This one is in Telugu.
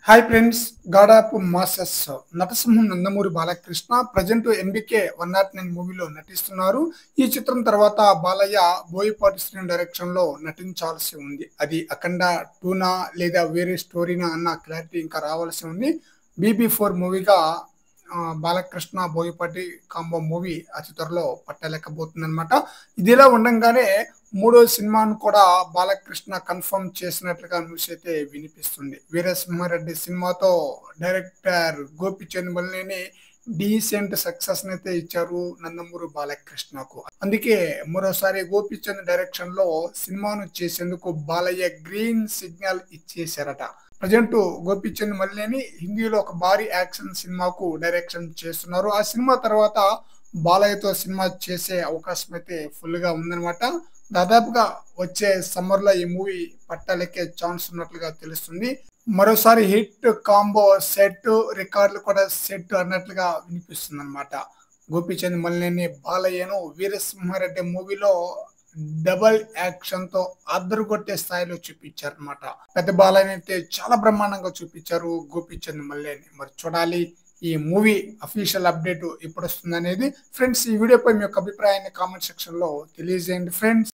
Hi friends, God of masses నటసింహం నందమూరి బాలకృష్ణ ప్రజెంట్ ఎన్బికే 109 మూవీలో నటిస్తున్నారు. ఈ చిత్రం తర్వాత బాలయ్య బోయపాటి శ్రీను డైరెక్షన్ లో నటించాల్సి ఉంది. అది అఖండ 2నా లేదా వేరే స్టోరీనా అన్న క్లారిటీ ఇంకా రావాల్సి ఉంది. BB4 మూవీగా బాలకృష్ణ బోయపాటి కాంబో మూవీ అతి త్వరలో పట్టలేకపోతుంది అనమాట. ఇదిలా ఉండంగానే మూడో సినిమాను కూడా బాలకృష్ణ కన్ఫర్మ్ చేసినట్లుగా న్యూస్ అయితే వినిపిస్తుంది. వీరసింహారెడ్డి సినిమాతో director Gopichand Malineni decent success అయితే ఇచ్చారు నందమూరి బాలకృష్ణకు. అందుకే మరోసారి గోపిచంద్ డైరెక్షన్ లో సినిమాను చేసేందుకు బాలయ్య గ్రీన్ సిగ్నల్ ఇచ్చేశారట. ప్రజెంట్ గోపిచంద్ మల్లేని హిందీలో ఒక భారీ యాక్షన్ సినిమాకు డైరెక్షన్ చేస్తున్నారు. ఆ సినిమా తర్వాత బాలయ్యతో సినిమా చేసే అవకాశం అయితే ఫుల్ గా ఉందన్నమాట. దాదాపుగా వచ్చే సమ్మర్ లో ఈ మూవీ పట్టాలెక్కే ఛాన్స్ ఉన్నట్లుగా తెలుస్తుంది. మరోసారి హిట్ కాంబో సెట్ రికార్డులు కూడా సెట్ అన్నట్లుగా వినిపిస్తుంది అనమాట. గోపిచంద్ మల్లేని బాలయ్యను వీరసింహారెడ్డి మూవీలో డబల్ యాక్షన్ తో అద్దరుగొట్టే స్థాయిలో చూపించారు అనమాట. పెద్ద బాలయ్య అయితే చాలా బ్రహ్మాండంగా చూపించారు గోపిచంద్ మల్లేని. మరి చూడాలి ఈ మూవీ అఫీషియల్ అప్డేట్ ఎప్పుడు వస్తుంది అనేది. ఫ్రెండ్స్, ఈ వీడియోపై మీ యొక్క అభిప్రాయాన్ని కామెంట్ సెక్షన్ లో తెలియజేయండి ఫ్రెండ్స్.